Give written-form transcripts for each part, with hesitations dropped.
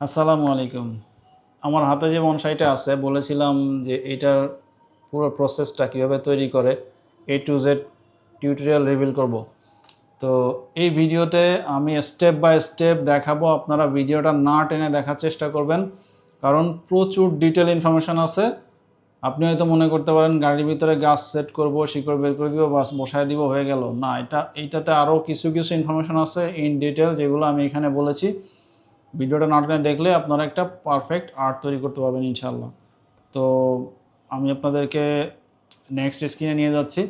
আসসালামু আলাইকুম। আমার হাতে যে বনসাইটা আছে বলেছিলাম যে এটার পুরো প্রসেসটা কীভাবে তৈরি করে A to Z tutorial reveal করব। তো এই ভিডিওতে আমি স্টেপ বাই স্টেপ দেখাবো, আপনারা ভিডিওটা না টেনে দেখার চেষ্টা করবেন, কারণ প্রচুর ডিটেল ইনফরমেশান আছে। আপনি হয়তো মনে করতে পারেন গাড়ির ভিতরে গাছ সেট করব, শিকড় বের করে দিব, বাস বসায় দিব, হয়ে গেল। না, এইটাতে আরও কিছু ইনফরমেশান আছে ইন ডিটেল, যেগুলো আমি এখানে বলেছি। ভিডিওটা না টেনে দেখলে আপনারা একটা পারফেক্ট আর্ট তৈরি করতে পারবেন ইনশাল্লাহ। তো আমি আপনাদেরকে নেক্সট স্ক্রিনে নিয়ে যাচ্ছি।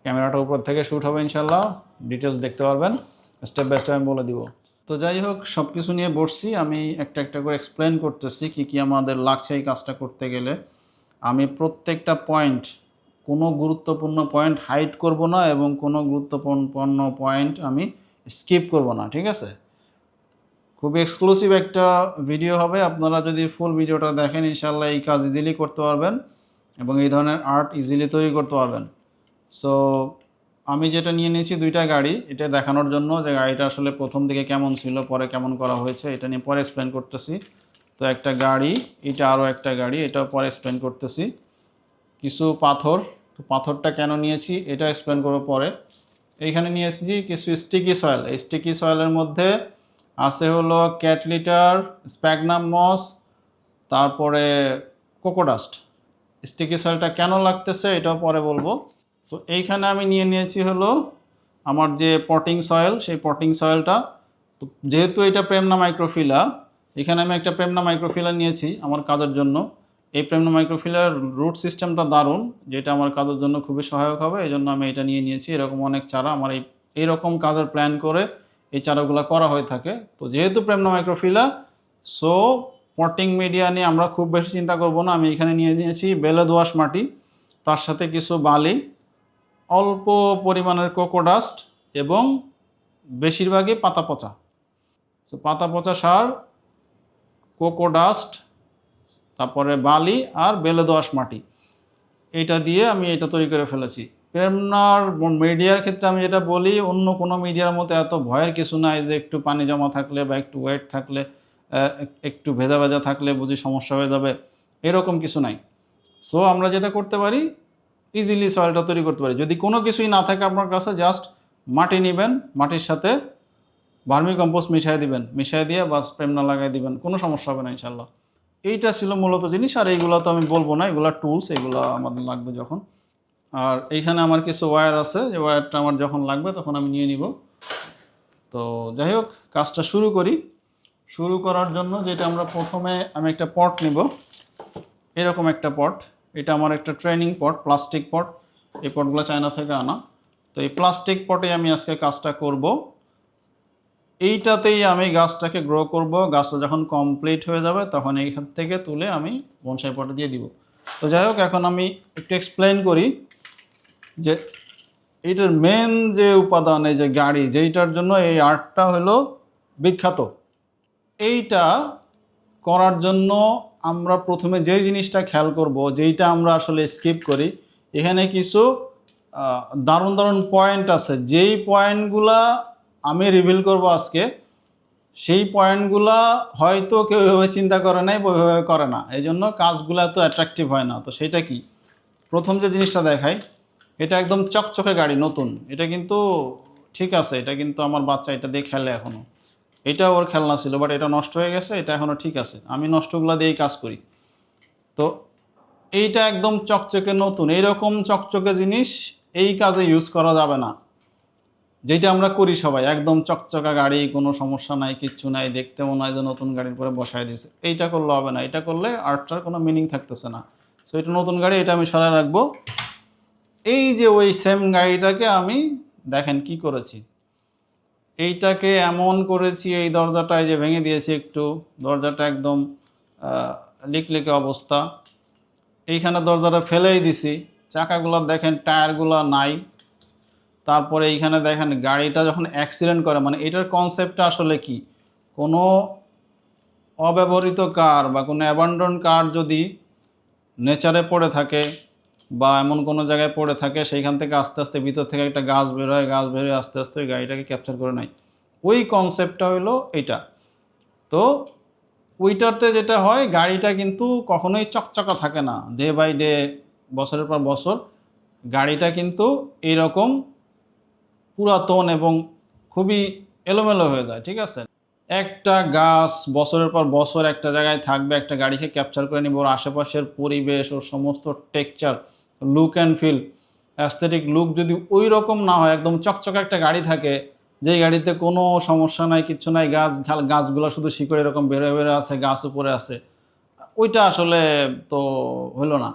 ক্যামেরাটা উপর থেকে শ্যুট হবে ইনশাল্লাহ, ডিটেলস দেখতে পারবেন। স্টেপ বাই স্টেপ আমি বলে দিব। তো যাই হোক, সব কিছু নিয়ে বসছি, আমি একটা একটা করে এক্সপ্লেন করতেছি কী কী আমাদের লাগছে এই কাজটা করতে গেলে। আমি প্রত্যেকটা পয়েন্ট, কোনো গুরুত্বপূর্ণ পয়েন্ট হাইড করব না এবং কোনো গুরুত্বপূর্ণ পয়েন্ট আমি স্কিপ করব না, ঠিক আছে? খুবই এক্সক্লুসিভ একটা ভিডিও হবে। আপনারা যদি ফুল ভিডিওটা দেখেন ইনশাল্লাহ এই কাজ ইজিলি করতে পারবেন এবং এই ধরনের আর্ট ইজিলি তৈরি করতে পারবেন। সো আমি যেটা নিয়ে নিয়েছি দুইটা গাড়ি, এটা দেখানোর জন্য যে গাড়িটা আসলে প্রথম দিকে কেমন ছিল, পরে কেমন করা হয়েছে, এটা নিয়ে পরে এক্সপ্লেন করতেছি। তো একটা গাড়ি, এটা আরও একটা গাড়ি, এটাও পরে এক্সপ্লেন করতেছি। কিছু পাথর, তো পাথরটা কেন নিয়েছি এটা এক্সপ্লেন করবো পরে। এইখানে নিয়ে এসেছি কিছু স্টিকি সয়েল। এই স্টিকি সয়েলের মধ্যে আছে হলো ক্যাট লিটার, স্প্যাগনাম মস, তারপরে কোকোডাস্ট। স্টিকি সয়েলটা কেন লাগতেছে এটাও পরে বলবো। তো এইখানে আমি নিয়ে নিয়েছি হলো আমার যে পটিং সয়েল, সেই পটিং সয়েলটা। তো যেহেতু এটা প্রেমনা মাইক্রোফিলা, এখানে আমি একটা প্রেমনা মাইক্রোফিলা নিয়েছি আমার কাজের জন্য। এই প্রেমনা মাইক্রোফিলার রুট সিস্টেমটা দারুণ, যেটা আমার কাজের জন্য খুবই সহায়ক হবে, এই জন্য আমি এটা নিয়ে নিয়েছি। এরকম অনেক চারা আমার এইরকম কাজের প্ল্যান করে এই চারাগুলো করা হয়ে থাকে। তো যেহেতু প্রেমনা মাইক্রোফিলা, সো পটিং মিডিয়া নিয়ে আমরা খুব বেশি চিন্তা করব না। আমি এখানে নিয়ে নিয়েছি বেলে দোআঁশ মাটি, তার সাথে কিছু বালি, অল্প পরিমাণের কোকোডাস্ট এবং বেশিরভাগই পাতা পচা। তো পাতা পচা সার, কোকোডাস্ট, তারপরে বালি আর বেলে দোআঁশ মাটি, এইটা দিয়ে আমি এটা তৈরি করে ফেলেছি। প্রেমনার মিডিয়ার ক্ষেত্রে আমি যেটা বলি, অন্য কোনো মিডিয়ার মতো এত ভয়ের কিছু নাই যে একটু পানি জমা থাকলে বা একটু ওয়েট থাকলে, একটু ভেজা ভেজা থাকলে বুঝি সমস্যা হয়ে যাবে, এরকম কিছু নাই। সো আমরা যেটা করতে পারি, ইজিলি সয়েলটা তৈরি করতে পারি। যদি কোনো কিছুই না থাকে আপনার কাছে, জাস্ট মাটি নেবেন, মাটির সাথে ভার্মি কম্পোস্ট মিশিয়ে দিবেন, মিশিয়ে দিয়ে বাস প্রেমনা লাগাই দিবেন, কোনো সমস্যা হবে না ইনশাল্লাহ। এইটা ছিল মূলত জিনিস। আর এইগুলো তো আমি বলবো না, এগুলো টুলস, এগুলো আমাদের লাগবে যখন। আর এইখানে আমার কিছু ওয়্যার আছে, যে ওয়্যারটা আমার যখন লাগবে তখন আমি নিয়ে নিব। তো যাই হোক, কাজটা শুরু করি। শুরু করার জন্য যেটা আমরা প্রথমে, আমি একটা পট নিব, এরকম একটা পট। এটা আমার একটা ট্রেনিং পট, প্লাস্টিক পট। এই পটগুলো চায়না থেকে আনা। তো এই প্লাস্টিক পটে আমি আজকে কাজটা করব। এইটাতেই আমি গাছটাকে গ্রো করব। গাছটা যখন কমপ্লিট হয়ে যাবে তখন এইখান থেকে তুলে আমি বনসাই পটে দিয়ে দিব। তো যাই হোক, এখন আমি একটু এক্সপ্লেন করি যে এইটার মেন যে উপাদান, এই যে গাড়ি, যেইটার জন্য এই আর্টটা হলো বিখ্যাত, এইটা করার জন্য আমরা প্রথমে যেই জিনিসটা খেয়াল করব, যেইটা আমরা আসলে স্কিপ করি, এখানে কিছু দারুণ দারুণ পয়েন্ট আছে। যেই পয়েন্টগুলা আমি রিভিল করব আজকে, সেই পয়েন্টগুলা হয়তো কেউ এভাবে চিন্তা করে নাই, ওইভাবে করে না, এই জন্য কাজগুলো এত অ্যাট্রাকটিভ হয় না। তো সেটা কি, প্রথম যে জিনিসটা দেখাই, এটা একদম চকচকে গাড়ি, নতুন। এটা কিন্তু ঠিক আছে, এটা কিন্তু আমার বাচ্চা এটা দিয়ে খেলে এখনও। এটা ওর খেলনা ছিল, বাট এটা নষ্ট হয়ে গেছে, এটা এখনও ঠিক আছে। আমি নষ্টগুলো দিয়েই কাজ করি। তো এইটা একদম চকচকে নতুন। এইরকম চকচকে জিনিস এই কাজে ইউজ করা যাবে না, যেটা আমরা করি সবাই। একদম চকচকা গাড়ি, কোনো সমস্যা নাই, কিচ্ছু নাই, দেখতে মনে হয় যে নতুন গাড়ির পরে বসায় দিয়েছে, এইটা করলে হবে না। এটা করলে আর্টটার কোনো মিনিং থাকতেছে না। সো এটা নতুন গাড়ি, এটা আমি সরায় রাখবো। এই যে ওই সেম গাড়িটাকে আমি, দেখেন কি করেছি, এইটাকে এমন করেছি, এই দরজাটায় যে ভেঙে দিয়েছি একটু, দরজাটা একদম লিকলিকে অবস্থা। এইখানে দরজাটা ফেলেই দিছি, চাকাগুলো দেখেন, টায়ারগুলো নাই। তারপরে এইখানে দেখেন গাড়িটা যখন অ্যাক্সিডেন্ট করে, মানে এটার কনসেপ্টটা আসলে কি, কোনো অব্যবহৃত কার বা কোনো অ্যাবান্ডন কার যদি নেচারে পড়ে থাকে বা এমন কোনো জায়গায় পড়ে থাকে, সেইখান থেকে আস্তে আস্তে ভিতর থেকে একটা গাছ বের হয়, গাছ বের হয়ে আস্তে আস্তে ওই গাড়িটাকে ক্যাপচার করে নেয়, ওই কনসেপ্টটা হলো এটা। তো ওইটাতে যেটা হয় গাড়িটা কিন্তু কখনোই চকচকা থাকে না, ডে বাই ডে, বছরের পর বছর গাড়িটা কিন্তু এইরকম পুরাতন এবং খুবই এলোমেলো হয়ে যায়, ঠিক আছে। একটা গাছ বছরের পর বছর একটা জায়গায় থাকবে, একটা গাড়িকে ক্যাপচার করে নিবে, ওর আশেপাশের পরিবেশ, ওর সমস্ত texture, look and feel, aesthetic look যদি ওই রকম না হয়, একদম চকচকে একটা গাড়ি থাকে, যেই গাড়িতে কোনো সমস্যা নাই, কিচ্ছু নাই, গাছগুলো শুধু শিকড় এরকম বেরোয় বেরোয় আছে, গাছ উপরে আছে, ওইটা আসলে তো হলো না।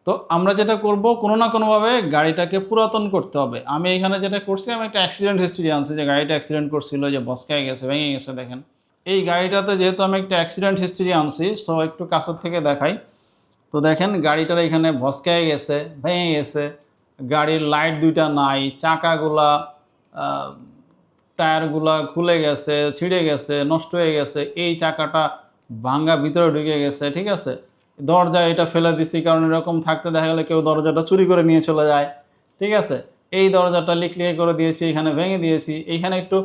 তো আমরা যেটা করব, কোনো না কোনোভাবে গাড়িটাকে পুরাতন করতে হবে। আমি এখানে যেটা করছি, আমি একটা অ্যাক্সিডেন্ট হিস্ট্রি আনছি, যে গাড়িটা অ্যাক্সিডেন্ট করছিল, যে ভসকায় গেছে, ভেঙে গেছে। দেখেন এই গাড়িটাতে যেহেতু আমি একটা অ্যাক্সিডেন্ট হিস্ট্রি আনছি, সো একটু কাছের থেকে দেখাই। তো দেখেন গাড়িটার এখানে ভসকায় গেছে, ভেঙে গেছে, গাড়ির লাইট দুইটা নাই, চাকাগুলা, টায়ারগুলা খুলে গেছে, ছিঁড়ে গেছে, নষ্ট হয়ে গেছে, এই চাকাটা ভাঙ্গা ভিতরে ঢুকে গেছে, ঠিক আছে। দরজা এটা ফেলে দিছি, কারণ এরকম থাকতে দেখা গেলে কেউ দরজাটা চুরি করে নিয়ে চলে যায়, ঠিক আছে। এই দরজাটা লিকলিকে করে দিয়েছি, এখানে ভেঙে দিয়েছি, এইখানে একটু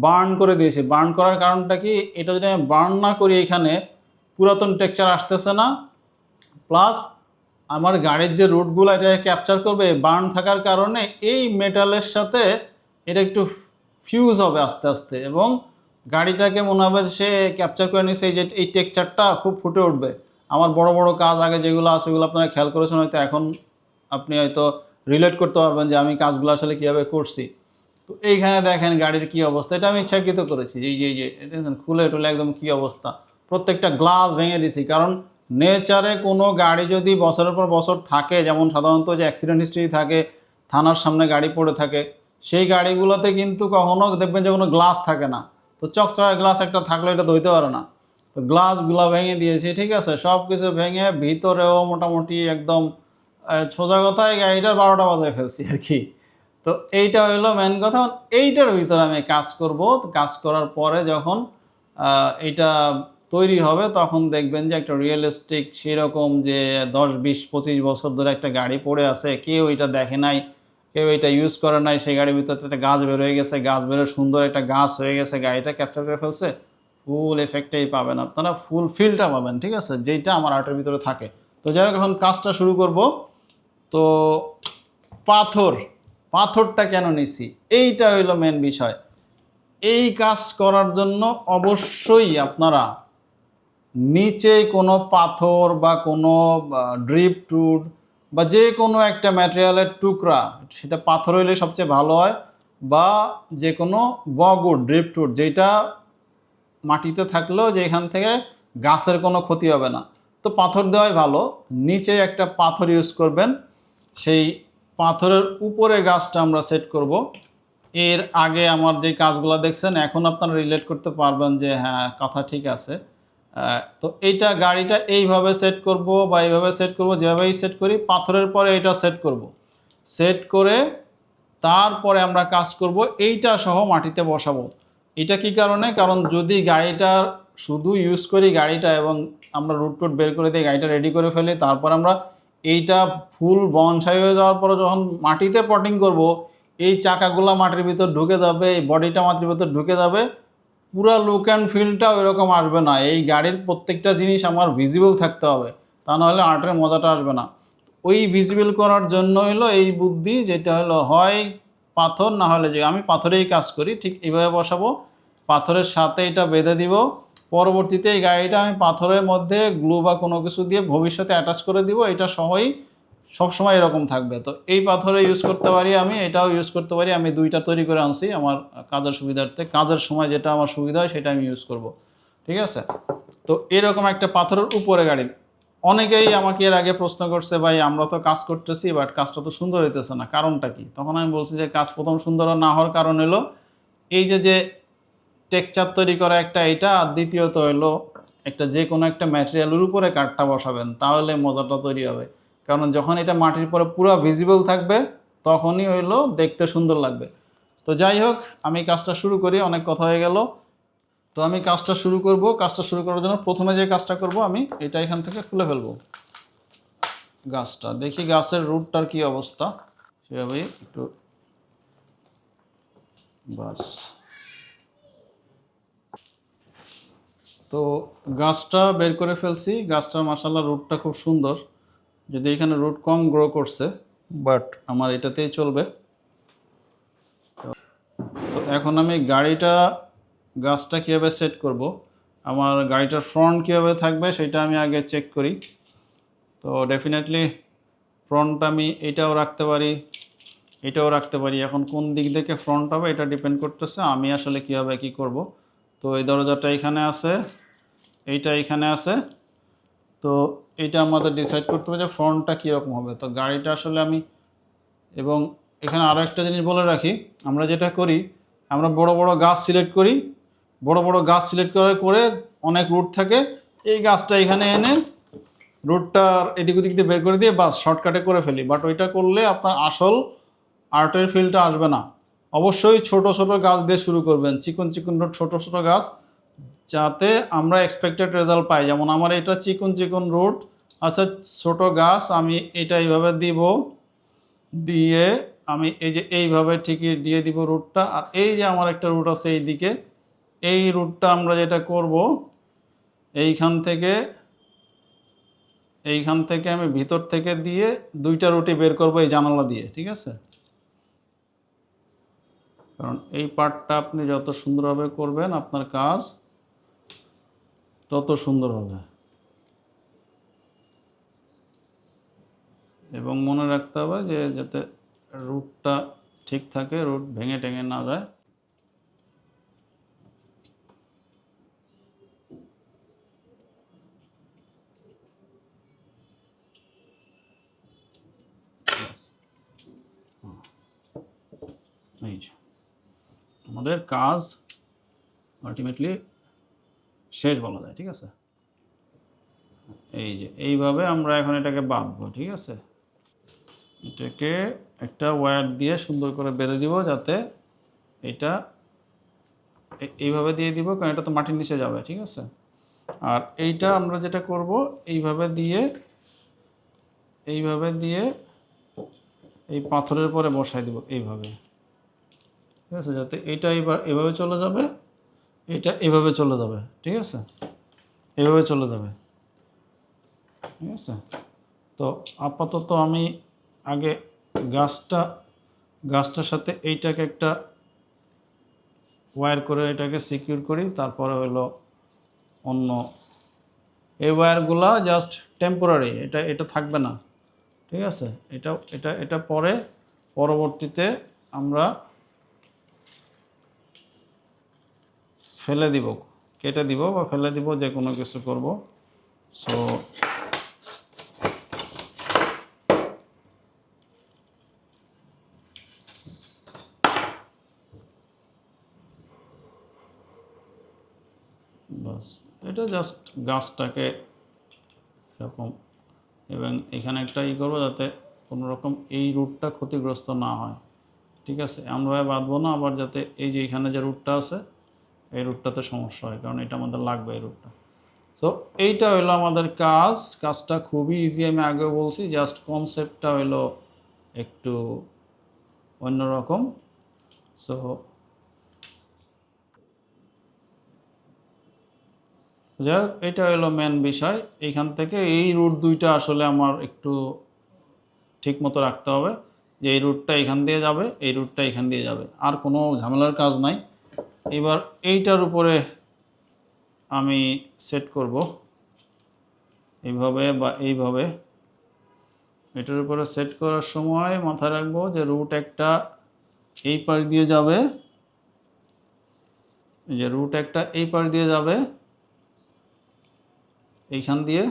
বার্ন করে দিয়েছি। বার্ন করার কারণটা কি, এটা যদি আমি বার্ন না করি, এখানে পুরাতন টেক্সচার আসতেছে না, প্লাস আমার গাড়ির যে রুটগুলো এটা ক্যাপচার করবে, বার্ন থাকার কারণে এই মেটালের সাথে এটা একটু ফিউজ হবে আস্তে আস্তে, এবং গাড়িটাকে মনে হবে সে ক্যাপচার করে নিছে, এই যে এই টেক্সচারটা খুব ফুটে উঠবে। আমার বড় বড় কাজ আগে যেগুলো আছে, ওগুলো আপনারা খেয়াল করেছেন হয়তো, এখন আপনি হয়তো রিলেট করতে পারবেন যে আমি কাজগুলো আসলে কীভাবে করছি। তো এইখানে দেখেন গাড়ির কি অবস্থা, এটা আমি ইচ্ছাকৃত করেছি। এই যে দেখেন খুলে টুলে একদম কি অবস্থা, প্রত্যেকটা গ্লাস ভেঙে দিছি। কারণ নেচারে কোনো গাড়ি যদি বছরের পর বছর থাকে, যেমন সাধারণত যে অ্যাক্সিডেন্ট হিস্ট্রি থাকে, থানার সামনে গাড়ি পড়ে থাকে, সেই গাড়িগুলোতে কিন্তু কখনো দেখবেন যে কোনো গ্লাস থাকে না। তো চকচকা গ্লাস একটা থাকলে এটা ধুইতে পারে না। তো গ্লাসগুলো ভেঙে দিয়েছি, ঠিক আছে, সব কিছু ভেঙে ভিতরেও মোটামুটি একদম সোজা কথায় গাড়িটার 12টা বাজায় ফেলছি আর কি। তো এইটা হইলো মেন কথা। এইটার ভিতরে আমি কাজ করব। তো কাজ করার পরে যখন এইটা তৈরি হবে, তখন দেখবেন যে একটা রিয়েলিস্টিক সেরকম, যে 10, 20, 25 বছর ধরে একটা গাড়ি পড়ে আছে, কেউ এটা দেখে নাই, কেউ এটা ইউজ করে নাই, সেই গাড়ির ভিতরে একটা গাছ বের হয়ে গেছে, গাছ বেরোয় সুন্দর একটা গাছ হয়ে গেছে, গাড়িটা ক্যাপচার করে ফেলছে, ফুল এফেক্টটাই পাবেন আপনারা, ফুল ফিলটা পাবেন, ঠিক আছে, যেইটা আমার আর্টের ভিতরে থাকে। তো যাই হোক, এখন কাজটা শুরু করব। তো পাথর, পাথরটা কেন নিছি, এইটা হইলো মেন বিষয়। এই কাজ করার জন্য অবশ্যই আপনারা নিচে কোনো পাথর বা কোনো ড্রিপ টুড বা যে কোনো একটা ম্যাটেরিয়ালের টুকরা, সেটা পাথর হইলে সবচেয়ে ভালো হয়, বা যে কোনো বগুড ড্রিপ টুড, যেটা মাটিতে থাকলেও যে এখান থেকে গাছের কোনো ক্ষতি হবে না। তো পাথর দেওয়াই ভালো। নিচে একটা পাথর ইউজ করবেন, সেই পাথরের উপরে গাছটা আমরা সেট করব। এর আগে আমার যে কাজগুলো দেখছেন, এখন আপনারা রিলেট করতে পারবেন যে হ্যাঁ, কথা ঠিক আছে। তো এইটা গাড়িটা এইভাবে সেট করব বা এইভাবে সেট করব, যেভাবেই সেট করি, পাথরের পরে এটা সেট করব। সেট করে তারপরে আমরা কাজ করব, এইটা সহ মাটিতে বসাবো। এটা কি কারণে, কারণ যদি গাড়িটা শুধু ইউজ করি গাড়িটা, এবং আমরা রুট টুট বের করে দিয়ে গাড়িটা রেডি করে ফেলি, তারপর আমরা এইটা ফুল বনসাই হয়ে যাওয়ার পরে যখন মাটিতে পটিং করব, এই চাকাগুলো মাটির ভিতর ঢুকে যাবে, এই বডিটা মাটির ভিতর ঢুকে যাবে, পুরা লুক অ্যান্ড ফিলটা ওইরকম আসবে না। এই গাড়ির প্রত্যেকটা জিনিস আমার ভিজিবল থাকতে হবে, তা নাহলে আর্টের মজাটা আসবে না। ওই ভিজিবল করার জন্য হলো এই বুদ্ধি, যেটা হলো হয় পাথর, না হলে যে আমি পাথরেই কাজ করি, ঠিক এইভাবে বসাবো, পাথরের সাথে এটা বেঁধে দিব। পরবর্তীতে এই গাড়িটা আমি পাথরের মধ্যে গ্লু বা কোনো কিছু দিয়ে ভবিষ্যতে অ্যাটাচ করে দিব, এটা সহই সবসময় এরকম থাকবে। তো এই পাথরে ইউজ করতে পারি, আমি এটাও ইউজ করতে পারি। আমি দুইটা তৈরি করে আনছি আমার কাজের সুবিধার্থে, কাজের সময় যেটা আমার সুবিধা হয় সেটা আমি ইউজ করব, ঠিক আছে। তো এরকম একটা পাথরের উপরে গাড়ি, অনেকেই আমাকে এর আগে প্রশ্ন করছে, ভাই আমরা তো কাজ করতেছি বাট কাজটা তো সুন্দর হইতেছে না, কারণটা কি? তখন আমি বলছি যে কাজ প্রথম সুন্দর না হওয়ার কারণ হলো এই যে যে টেক্সচার তৈরি করা একটা এটা, আর দ্বিতীয়ত হলো একটা যে কোনো একটা ম্যাটেরিয়ালের উপরে কাঠটা বসাবেন, তাহলে মজাটা তৈরি হবে। কারণ যখন এটা মাটির পরে পুরো ভিজিবল থাকবে, তখনই হইলো দেখতে সুন্দর লাগবে। তো যাই হোক, আমি কাজটা শুরু করি, অনেক কথা হয়ে গেল। তো আমি কাজটা শুরু করব। কাজটা শুরু করার জন্য প্রথমে যে কাজটা করব, আমি এটা এখান থেকে খুলে ফেলবো গাছটা, দেখি গাছের রুটটার কি অবস্থা, সেভাবেই একটু বাস। তো তো গাছটা বের করে ফেলছি, গাছটা মাশাআল্লাহ রুটটা খুব সুন্দর, যদি এখানে রুট কম গ্রো করছে, বাট আমার এটাতেই চলবে। তো এখন আমি গাছটা কীভাবে সেট করব, আমার গাড়িটার ফ্রন্ট কীভাবে থাকবে সেটা আমি আগে চেক করি। তো ডেফিনেটলি ফ্রন্ট আমি এটাও রাখতে পারি, এটাও রাখতে পারি। এখন কোন দিক থেকে ফ্রন্ট হবে এটা ডিপেন্ড করতেছে আমি আসলে কীভাবে কী করব। তো এই দরজাটা এখানে আছে, এইটা এখানে আছে, তো এটা আমাদের ডিসাইড করতে হবে যে ফ্রন্টটা কীরকম হবে। তো গাড়িটা আসলে আমি, এবং এখানে আরও একটা জিনিস বলে রাখি, আমরা যেটা করি, আমরা বড় বড় গাছ সিলেক্ট করি, বড় বড় গাছ সিলেক্ট করে অনেক রুট থাকে, এই গাছটা এখানে এনে রুটটার এদিক ওদিক দিয়ে বের করে দিয়ে বাস শর্টকাটে করে ফেলি। বাট ওইটা করলে আপনার আসল আর্টের ফিলটা আসবে না। অবশ্যই ছোট ছোট গাছ দিয়ে শুরু করবেন, চিকন চিকন রুট, ছোট ছোট গাছ, যাতে আমরা এক্সপেক্টেড রেজাল্ট পাই। যেমন আমার এটা চিকন চিকন রুট, আচ্ছা ছোট গাছ, আমি এটা এইভাবে দিব, দিয়ে আমি এই যে এইভাবে ঠিকই দিয়ে দিব রুটটা। আর এই যে আমার একটা রুট আছে এই দিকে, এই রুটটা আমরা যেটা করব, এইখান থেকে আমি ভিতর থেকে দিয়ে দুইটা রুটি বের করব এই জানালা দিয়ে, ঠিক আছে? কারণ এই পার্টটা আপনি যত সুন্দরভাবে করবেন আপনার কাজ তত সুন্দর হবে। এবং মনে রাখতে হবে যে যাতে রুটটা ঠিক থাকে, রুট ভেঙে টেঙে না যায়। এই যে আমাদের কাজ আলটিমেটলি শেষ বলা যায়, ঠিক আছে? এই যে এইভাবে আমরা এখন এটাকে বাঁধবো, ঠিক আছে? এটাকে একটা ওয়্যার দিয়ে সুন্দর করে বেঁধে দিব, যাতে এটা এইভাবে দিয়ে দিব, কারণ এটা তো মাটির নিচে যাবে, ঠিক আছে? আর এইটা আমরা যেটা করব, এইভাবে দিয়ে এই পাথরের পরে বসাই দিব এইভাবে, ঠিক আছে? যাতে এটা এভাবে চলে যাবে, এটা এভাবে চলে যাবে, ঠিক আছে? এভাবে চলে যাবে, ঠিক আছে? তো আপাতত আমি আগে গাছটার সাথে এইটাকে একটা ওয়্যার করে এটাকে সিকিউর করি, তারপরে হলো অন্য এই ওয়্যারগুলো জাস্ট টেম্পোরারি, এটা থাকবে না, ঠিক আছে? এটা পরবর্তীতে আমরা ফেলে দিব, কেটে দিব বা ফেলে দিব, যে কোনো কিছু করব। সো বাস, এটা জাস্ট গাছটাকে এরকম, এবং এখানে একটা করবো যাতে কোনো রকম এই রুটটা ক্ষতিগ্রস্ত না হয়, ঠিক আছে? এমনভাবে বাঁধবো না আবার যাতে এই যে এখানে যে রুটটা আছে এই রুটটাতে সমস্যা হয়, কারণ এটা আমাদের লাগবে এই রুটটা। সো এইটা হলো আমাদের কাজটা খুবই ইজি, আমি আগেও বলছি, জাস্ট কনসেপ্টটা হলো একটু অন্যরকম। সো যাই হোক, এটা হলো মেন বিষয়। এইখান থেকে এই রুট দুইটা আসলে আমার একটু ঠিক মতো রাখতে হবে, যে এই রুটটা এখান দিয়ে যাবে, এই রুটটা এখান দিয়ে যাবে, আর কোনো ঝামেলার কাজ নাই। এবার এইটার উপরে আমি সেট করব এইভাবে বা এইভাবে। এটার উপরে সেট করার সময় মাথায় রাখবো যে রুট একটা এই পাশ দিয়ে যাবে, এই যে রুট একটা এই পাশ দিয়ে যাবে এইখান দিয়ে,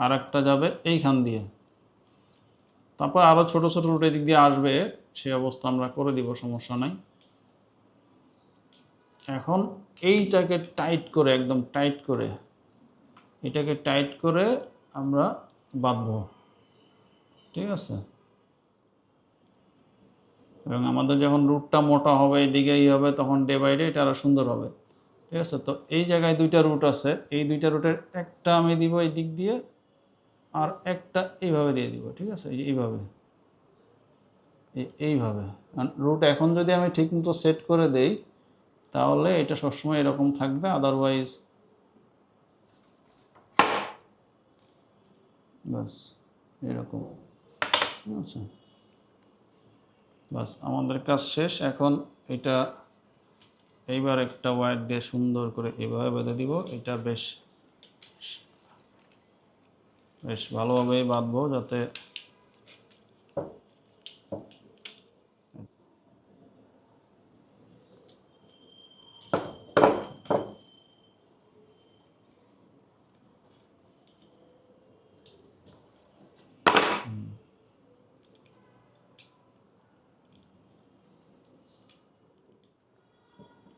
আর একটা যাবে এইখান দিয়ে, তারপর আরও ছোট ছোট রুট এদিক দিয়ে আসবে, সে অবস্থা আমরা করে দিব, সমস্যা নাই। এখন এইটাকে টাইট করে, একদম টাইট করে, এটাকে টাইট করে আমরা বাঁধবো, ঠিক আছে? এবং আমাদের যখন রুটটা মোটা হবে, এইদিকেই হবে, তখন ডে বাই ডে এটা আরও সুন্দর হবে, ঠিক আছে? তো এই জায়গায় দুইটা রুট আছে, এই দুইটা রুটের একটা আমি দিব এই দিক দিয়ে, আর একটা এইভাবে দিয়ে দিব, ঠিক আছে? এইভাবে, এইভাবে রুট এখন যদি আমি ঠিক মতো সেট করে দেই, তাহলে এটা সবসময় এরকম থাকবে, আদারওয়াইজ বাস এরকম। আচ্ছা, বাস আমাদের কাজ শেষ। এখন এটা এইবার একটা ওয়্যার দিয়ে সুন্দর করে এভাবে বেঁধে দিব। এটা বেশ বেশ ভালোভাবেই বাঁধবো যাতে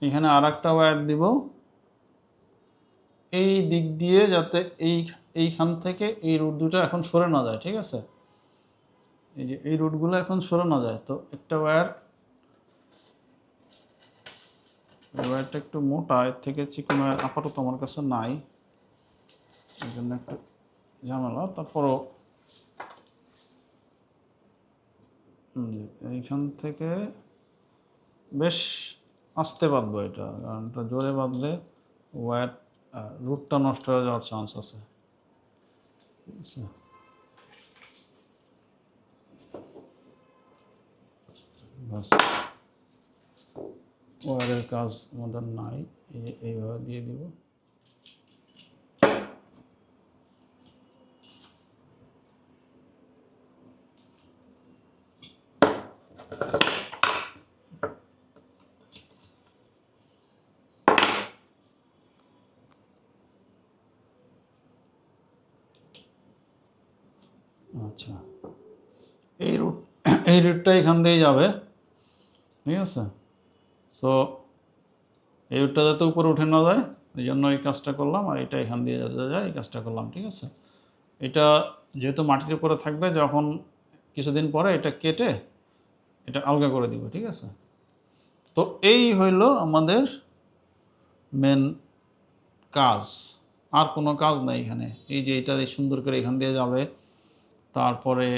এখানে আর একটা ওয়্যার দিব এই দিক দিয়ে, যাতে এইখান থেকে এই রুট দুটো এখন সরে না যায়, ঠিক আছে? এই যে এই রুটগুলো এখন সরে না যায়। তো একটা ওয়্যারটা একটু মোটা, এর থেকে চিকন ওয়্যার আপাতত আমার কাছে নাই, এই জন্য একটু ঝামেলা। তারপরও এইখান থেকে বেশ আস্তে বাঁধবো এটা, কারণ এটা জোরে বাঁধলে ওয়্যার রুটটা নষ্ট হয়ে যাওয়ার চান্স আছে, ঠিক আছে? বাস ওয়্যারের কাজ আমাদের নাই, এইভাবে দিয়ে দিব। আচ্ছা, এই রুটটা এখান দিয়েই যাবে, ঠিক আছে? সো এই রুটটা যাতে উপরে উঠে না যায় এই জন্য এই কাজটা করলাম, আর এটা এখান দিয়ে যাতে যায় এই কাজটা করলাম, ঠিক আছে? এটা যেহেতু মাটির উপরে থাকবে, যখন কিছুদিন পরে এটা কেটে এটা আলগা করে দিব, ঠিক আছে? তো এই হইল আমাদের মেন কাজ, আর কোনো কাজ নাই এখানে। এই যে এটা সুন্দর করে এখান দিয়ে যাবে, তারপরে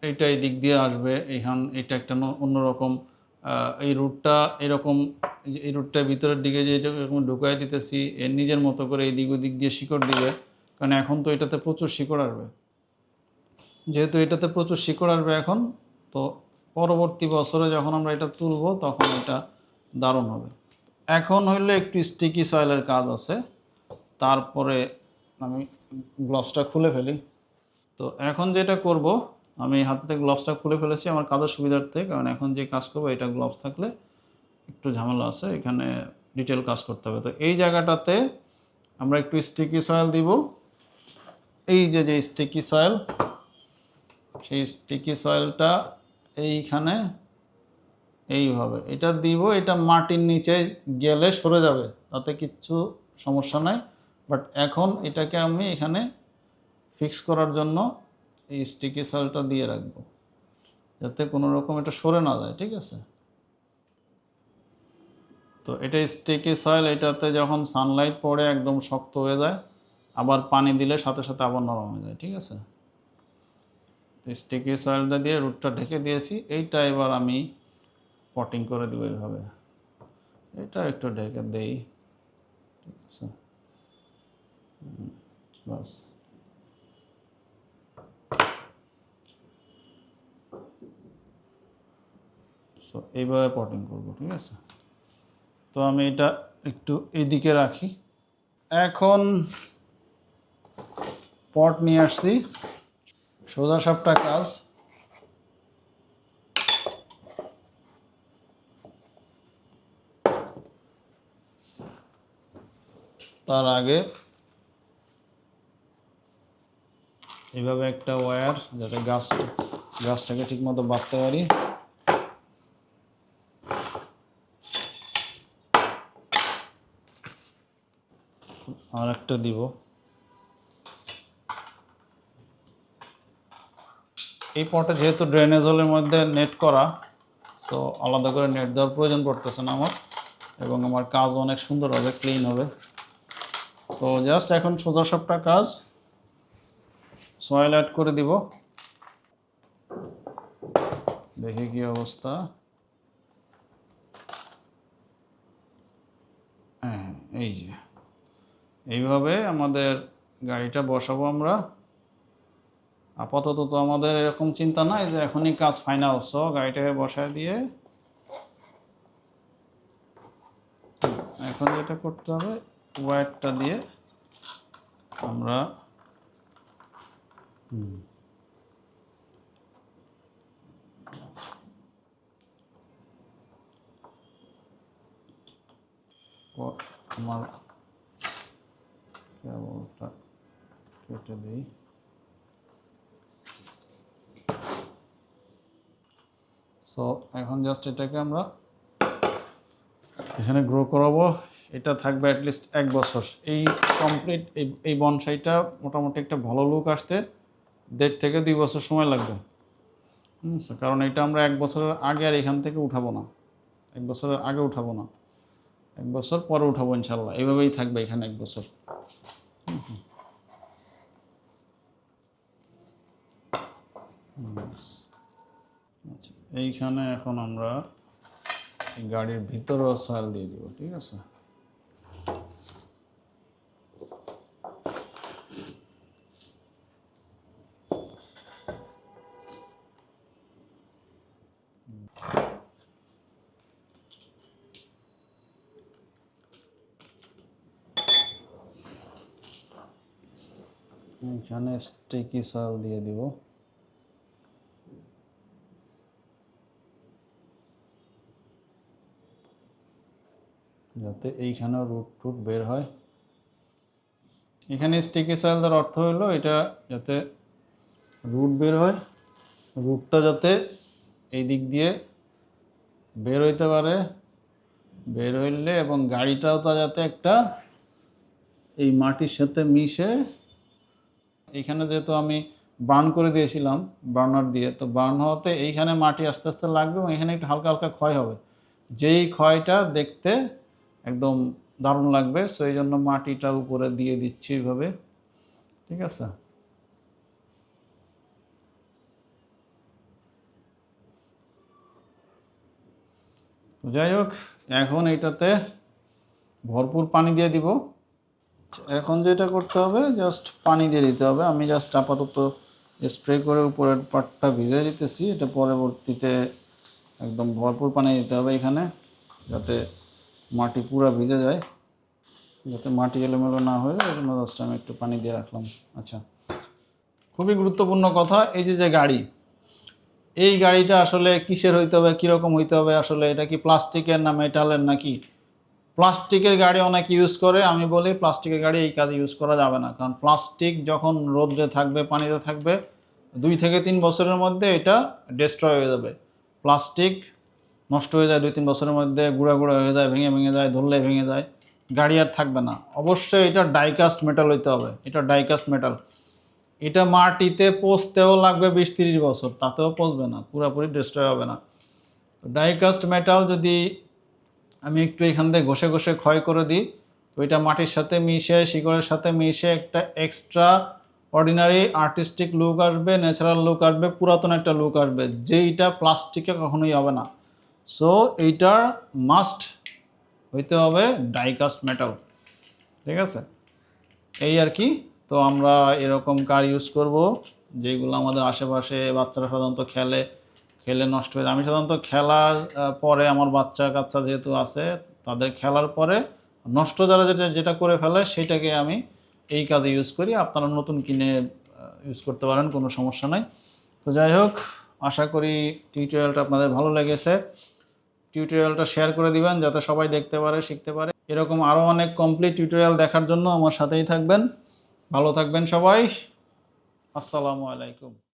এইটা এই দিক দিয়ে আসবে, এটা একটা অন্যরকম এই রুটটা এরকম, এই রুটটার ভিতরের দিকে যে এরকম ঢুকাই দিতেছি, এর নিজের মতো করে এই দিক ওদিক দিয়ে শিকড় দিবে, কারণ এখন তো এটাতে প্রচুর শিকড় আসবে। যেহেতু এটাতে প্রচুর শিকড় আসবে এখন, তো পরবর্তী বছরে যখন আমরা এটা তুলব তখন এটা দারুণ হবে। এখন হইলে একটু স্টিকি সয়েলের কাজ আছে, তারপরে আমি গ্লাভসটা খুলে ফেলি। তো এখন যেটা করব, আমি হাতে থেকে গ্লাভসটা খুলে ফেলেছি আমার কাজের সুবিধার্থে, কারণ এখন যে কাজ করবো এটা গ্লাভস থাকলে একটু ঝামেলা আছে, এখানে ডিটেল কাজ করতে হবে। তো এই জায়গাটাতে আমরা একটু স্টিকি সয়েল দিব। এই যে স্টিকি সয়েল, সেই স্টিকি সয়েলটা এইখানে এইভাবে এটা দিব। এটা মাটির নিচে গেলে সরে যাবে, তাতে কিচ্ছু সমস্যা নাই। বাট এখন এটাকে আমি এখানে ফিক্স করার জন্য এই স্টিকি সয়েলটা দিয়ে রাখবো, যাতে কোনো রকম এটা সরে না যায়, ঠিক আছে? তো এটা স্টিকি সয়েল, এটাতে যখন সানলাইট পড়ে একদম শক্ত হয়ে যায়, আবার পানি দিলে সাথে সাথে আবার নরম হয়ে যায়, ঠিক আছে? তো স্টিকি সয়েলটা দিয়ে রুটটা ঢেকে দিয়েছি। এইটা এবার আমি পটিং করে দেবো এইভাবে, এটা একটু ঢেকে দেই, ঠিক আছে? বাস তো এইভাবে পটিং করবো, ঠিক আছে? তো আমি এটা একটু এইদিকে রাখি। এখন পট নিয়ে আসছি, সোজা সাপটা কাজ। তার আগে এইভাবে একটা ওয়্যার, যাতে গাছটাকে ঠিক মতো বাঁধতে পারি। আর একটা দিব। এই পটে যেহেতু ড্রেনেজ হোলের মধ্যে নেট করা, সো আলাদা করে নেট দেওয়ার প্রয়োজন পড়তেছে না আমার, এবং আমার কাজ অনেক সুন্দর হবে, ক্লিন হবে। তো জাস্ট এখন সোজা সাপটা কাজ, সয়েল অ্যাড করে দিব, দেখি কি অবস্থা। হ্যাঁ, এই যে এইভাবে আমাদের গাড়িটা বসাবো আমরা। আপাতত তো আমাদের এরকম চিন্তা নাই যে এখনই কাজ ফাইনাল, সো গাড়িটাকে বসায় দিয়ে এখন যেটা করতে হবে, ওয়্যারটা দিয়ে আমরা আমার কেবলটা কেটে দিই। সো এখন জাস্ট এটাকে আমরা এখানে গ্রো করাবো। এটা থাকবে অ্যাটলিস্ট 1 বছর। এই কমপ্লিট এই বনসাইটা মোটামুটি একটা ভালো লুক আসতে 1.5 থেকে 2 বছর সময় লাগবে। কারণ এটা আমরা 1 বছরের আগে আর এখান থেকে উঠাবো না, 1 বছরের আগে উঠাবো না, 1 বছর পরে উঠাবো ইনশাল্লাহ। এইভাবেই থাকবে এখানে 1 বছর। আচ্ছা, এইখানে এখন আমরা গাড়ির ভিতরেও সয়েল দিয়ে দিব, ঠিক আছে? এখানে স্টিকি সয়েল দিয়ে দিব, যাতে এইখানেও রুট টুট বের হয়। এখানে স্টিকি সয়েল দেওয়ার অর্থ হলো এটা যাতে রুট বের হয়, রুটটা যাতে এই দিক দিয়ে বের হইতে পারে, বের হইলে এবং গাড়িটাও তো যাতে একটা এই মাটির সাথে মিশে। এইখানে যেহেতু আমি বার্ন করে দিয়েছিলাম বার্নার দিয়ে, তো বার্ন হওয়াতে এইখানে মাটি আস্তে আস্তে লাগবে এবং এখানে একটু হালকা হালকা ক্ষয় হবে, যেই ক্ষয়টা দেখতে একদম দারুণ লাগবে। সো এই জন্য মাটিটা উপরে দিয়ে দিচ্ছি এইভাবে, ঠিক আছে? যাই হোক, এখন এইটাতে ভরপুর পানি দিয়ে দিব। এখন যেটা করতে হবে জাস্ট পানি দিয়ে দিতে হবে। আমি জাস্ট আপাতত স্প্রে করে উপরের পাটটা ভিজে দিতেছি, এটা পরবর্তীতে একদম ভরপুর পানি দিতে হবে এখানে, যাতে মাটি পুরো ভিজে যায়, যাতে মাটি এলোমেলো না হয়ে যায়। এই জন্য জাস্ট আমি একটু পানি দিয়ে রাখলাম। আচ্ছা, খুবই গুরুত্বপূর্ণ কথা, এই যে গাড়ি, এই গাড়িটা আসলে কিসের হইতে হবে, কীরকম হইতে হবে, আসলে এটা কি প্লাস্টিকের না মেটালের নাকি? প্লাস্টিকের গাড়ি অনেক ইউজ করে, আমি বলি প্লাস্টিকের গাড়ি এই কাজে ইউজ করা যাবে না। কারণ প্লাস্টিক যখন রোদে থাকবে, পানিতে থাকবে, 2 থেকে 3 বছরের মধ্যে এটা ডেস্ট্রয় হয়ে যাবে। প্লাস্টিক নষ্ট হয়ে যায় 2-3 বছরের মধ্যে, গুঁড়া গুঁড়া হয়ে যায়, ভেঙে ভেঙে যায়, ধরলে ভেঙে যায়, গাড়ি আর থাকবে না। অবশ্যই এটা ডাইকাস্ট মেটাল হইতে হবে, এটা ডাইকাস্ট মেটাল। এটা মাটিতে পচতেও লাগবে 20-30 বছর, তাতেও পচবে না, পুরোপুরি ডেস্ট্রয় হবে না। তো ডাইকাস্ট মেটাল যদি আমি একটু এখান থেকে ঘষে ঘষে ক্ষয় করে দিই, তো এটা মাটির সাথে মিশে, শিকড়ের সাথে মিশে একটা এক্সট্রা অর্ডিনারি আর্টিস্টিক লুক আসবে, ন্যাচারাল লুক আসবে, পুরাতন একটা লুক আসবে, যেইটা প্লাস্টিকে কখনোই হবে না। সো এইটার মাস্ট হইতে হবে ডাইকাস্ট মেটাল, ঠিক আছে? এই আর কি। তো আমরা এরকম কার ইউজ করব যেগুলো আমাদের আশেপাশে বাচ্চারা সাধারণত খেলে, খেলে নষ্ট হয়ে যায়। আমি সাধারণত খেলার পরে, আমার বাচ্চা কাচ্চা যেহেতু আছে, তাদের খেলার পরে নষ্ট যারা যেটা করে ফেলে সেইটাকে আমি এই কাজে ইউজ করি। আপনারা নতুন কিনে ইউজ করতে পারেন, কোনো সমস্যা নাই। তো যাই হোক, আশা করি টিউটোরিয়ালটা আপনাদের ভালো লেগেছে। টিউটোরিয়ালটা শেয়ার করে দিবেন যাতে সবাই দেখতে পারে, শিখতে পারে। এরকম আরও অনেক কমপ্লিট টিউটোরিয়াল দেখার জন্য আমার সাথেই থাকবেন। ভালো থাকবেন সবাই। আসসালামু আলাইকুম।